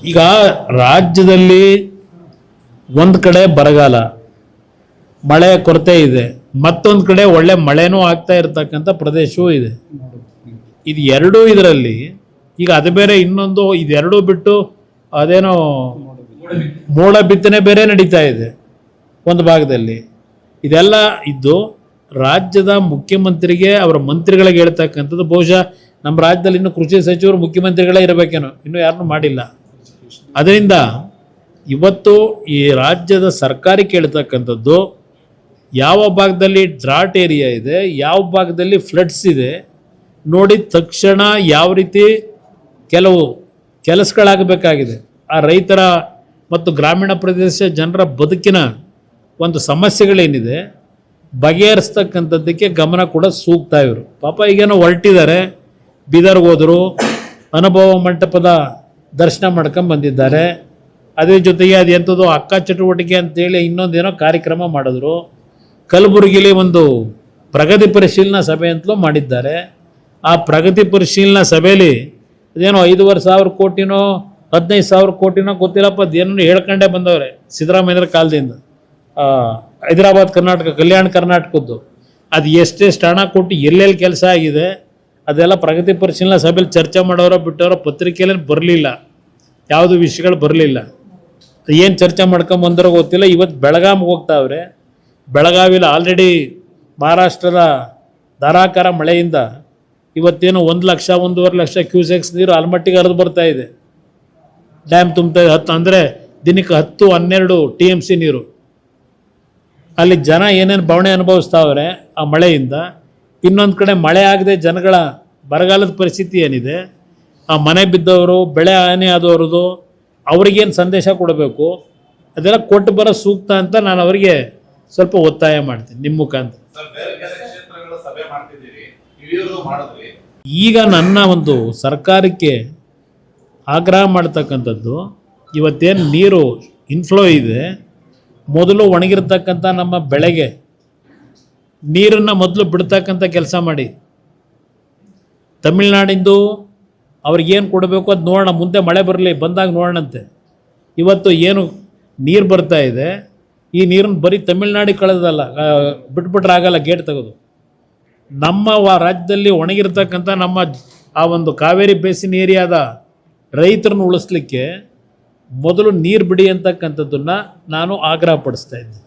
ಈಗ ರಾಜ್ಯದಲ್ಲಿ ಒಂದು ಕಡೆ ಬರಗಾಲ, ಮಳೆ ಕೊರತೆ ಇದೆ, ಮತ್ತೊಂದು ಕಡೆ ಒಳ್ಳೆ ಮಳೆನೂ ಆಗ್ತಾ ಇರತಕ್ಕಂಥ ಪ್ರದೇಶವೂ ಇದೆ. ಇದು ಎರಡೂ ಇದರಲ್ಲಿ ಈಗ ಅದು ಬೇರೆ, ಇನ್ನೊಂದು ಇದೆರಡೂ ಬಿಟ್ಟು ಅದೇನೋ ಮೋಡ ಬಿತ್ತನೆ ಬೇರೆ ನಡೀತಾ ಇದೆ ಒಂದು ಭಾಗದಲ್ಲಿ. ಇದೆಲ್ಲ ಇದ್ದು ರಾಜ್ಯದ ಮುಖ್ಯಮಂತ್ರಿಗೆ ಅವರ ಮಂತ್ರಿಗಳಿಗೆ ಹೇಳ್ತಕ್ಕಂಥದ್ದು, ಬಹುಶಃ ನಮ್ಮ ರಾಜ್ಯದಲ್ಲಿ ಇನ್ನು ಕೃಷಿ ಸಚಿವರು ಮುಖ್ಯಮಂತ್ರಿಗಳೇ ಇರಬೇಕೇನೋ, ಇನ್ನೂ ಯಾರನ್ನೂ ಮಾಡಿಲ್ಲ. ಅದರಿಂದ ಇವತ್ತು ಈ ರಾಜ್ಯದ ಸರ್ಕಾರಿ ಕೇಳ್ತಕ್ಕಂಥದ್ದು, ಯಾವ ಭಾಗದಲ್ಲಿ ಡ್ರಾಟ್ ಏರಿಯಾ ಇದೆ, ಯಾವ ಭಾಗದಲ್ಲಿ ಫ್ಲಡ್ಸ್ ಇದೆ ನೋಡಿ ತಕ್ಷಣ ಯಾವ ರೀತಿ ಕೆಲವು ಕೆಲಸಗಳಾಗಬೇಕಾಗಿದೆ, ಆ ರೈತರ ಮತ್ತು ಗ್ರಾಮೀಣ ಪ್ರದೇಶ ಜನರ ಬದುಕಿನ ಒಂದು ಸಮಸ್ಯೆಗಳೇನಿದೆ ಬಗೆಹರಿಸ್ತಕ್ಕಂಥದ್ದಕ್ಕೆ ಗಮನ ಕೂಡ ಸೂಕ್ತ. ಇವರು ಪಾಪ ಈಗೇನೋ ಹೊರಟಿದ್ದಾರೆ, ಬೀದರ್ಗೆ ಹೋದರು, ಅನುಭವ ಮಂಟಪದ ದರ್ಶನ ಮಾಡ್ಕೊಂಡು ಬಂದಿದ್ದಾರೆ. ಅದೇ ಜೊತೆಗೆ ಅದು ಎಂಥದ್ದು ಅಕ್ಕ ಚಟುವಟಿಕೆ ಅಂತೇಳಿ ಇನ್ನೊಂದೇನೋ ಕಾರ್ಯಕ್ರಮ ಮಾಡಿದ್ರು. ಕಲಬುರಗಿಲಿ ಒಂದು ಪ್ರಗತಿ ಪರಿಶೀಲನಾ ಸಭೆ ಅಂತಲೂ ಮಾಡಿದ್ದಾರೆ. ಆ ಪ್ರಗತಿ ಪರಿಶೀಲನಾ ಸಭೆಯಲ್ಲಿ ಅದೇನೋ 5,500 ಕೋಟಿನೋ 15,000 ಕೋಟಿನೋ ಗೊತ್ತಿಲ್ಲಪ್ಪ, ಅದೇನೋ ಹೇಳ್ಕೊಂಡೇ ಬಂದವ್ರೆ ಸಿದ್ದರಾಮಯ್ಯರ ಕಾಲದಿಂದ. ಹೈದರಾಬಾದ್ ಕರ್ನಾಟಕ, ಕಲ್ಯಾಣ ಕರ್ನಾಟಕದ್ದು ಅದು ಎಷ್ಟೆಷ್ಟು ಹಣ ಕೊಟ್ಟು ಎಲ್ಲೆಲ್ಲಿ ಕೆಲಸ ಆಗಿದೆ ಅದೆಲ್ಲ ಪ್ರಗತಿ ಪರಿಶೀಲನಾ ಸಭೆಯಲ್ಲಿ ಚರ್ಚೆ ಮಾಡೋರೋ ಬಿಟ್ಟವರೋ ಪತ್ರಿಕೆಯಲ್ಲಿ ಬರಲಿಲ್ಲ, ಯಾವುದು ವಿಷಯಗಳು ಬರಲಿಲ್ಲ. ಏನು ಚರ್ಚೆ ಮಾಡ್ಕೊಂಬಂದರೋ ಗೊತ್ತಿಲ್ಲ. ಇವತ್ತು ಬೆಳಗಾವಿಗೆ ಹೋಗ್ತಾವ್ರೆ. ಬೆಳಗಾವಿಲಿ ಆಲ್ರೆಡಿ ಮಹಾರಾಷ್ಟ್ರದ ಧಾರಾಕಾರ ಮಳೆಯಿಂದ ಇವತ್ತೇನು 1 ಲಕ್ಷ 1.5 ಲಕ್ಷ ಕ್ಯೂಸೆಕ್ಸ್ ನೀರು ಆಲ್ಮಟ್ಟಿಗೆ ಹರಿದು ಬರ್ತಾ ಇದೆ. ಡ್ಯಾಮ್ ತುಂಬ್ತಾ ಇದೆ. 10 ಅಂದರೆ ದಿನಕ್ಕೆ 10-12 TMC ನೀರು. ಅಲ್ಲಿ ಜನ ಏನೇನು ಬವಣೆ ಅನುಭವಿಸ್ತಾವ್ರೆ ಆ ಮಳೆಯಿಂದ. ಇನ್ನೊಂದು ಕಡೆ ಮಳೆ ಆಗದೆ ಜನಗಳ ಬರಗಾಲದ ಪರಿಸ್ಥಿತಿ ಏನಿದೆ, ಆ ಮನೆ ಬಿದ್ದವರು, ಬೆಳೆ ಹಾನಿ ಆದವ್ರದ್ದು ಅವ್ರಿಗೇನು ಸಂದೇಶ ಕೊಡಬೇಕು ಅದೆಲ್ಲ ಕೊಟ್ಟು ಬರೋ ಸೂಕ್ತ ಅಂತ ನಾನು ಅವರಿಗೆ ಸ್ವಲ್ಪ ಒತ್ತಾಯ ಮಾಡ್ತೀನಿ ನಿಮ್ಮ ಮುಖಾಂತರ. ಈಗ ನನ್ನ ಒಂದು ಸರ್ಕಾರಕ್ಕೆ ಆಗ್ರಹ ಮಾಡ್ತಕ್ಕಂಥದ್ದು, ಇವತ್ತೇನು ನೀರು ಇನ್ಫ್ಲೋ ಇದೆ, ಮೊದಲು ಒಣಗಿರ್ತಕ್ಕಂಥ ನಮ್ಮ ಬೆಳೆಗೆ ನೀರನ್ನು ಮೊದಲು ಬಿಡ್ತಕ್ಕಂಥ ಕೆಲಸ ಮಾಡಿ. ತಮಿಳ್ನಾಡಿಂದು ಅವ್ರಿಗೇನು ಕೊಡಬೇಕು ಅದು ನೋಡೋಣ, ಮುಂದೆ ಮಳೆ ಬರಲಿ, ಬಂದಾಗ ನೋಡೋಣಂತೆ. ಇವತ್ತು ಏನು ನೀರು ಬರ್ತಾ ಇದೆ, ಈ ನೀರನ್ನು ಬರೀ ತಮಿಳ್ನಾಡಿಗೆ ಕಳೆದಲ್ಲ, ಬಿಟ್ಬಿಟ್ರೆ ಆಗಲ್ಲ ಗೇಟ್ ತೆಗೆದು. ನಮ್ಮ ರಾಜ್ಯದಲ್ಲಿ ಒಣಗಿರ್ತಕ್ಕಂಥ ನಮ್ಮ ಆ ಒಂದು ಕಾವೇರಿ ಬೇಸಿನ್ ಏರಿಯಾದ ರೈತರನ್ನು ಉಳಿಸ್ಲಿಕ್ಕೆ ಮೊದಲು ನೀರು ಬಿಡಿ ಅಂತಕ್ಕಂಥದ್ದನ್ನು ನಾನು ಆಗ್ರಹ ಪಡಿಸ್ತಾ ಇದ್ದೀನಿ.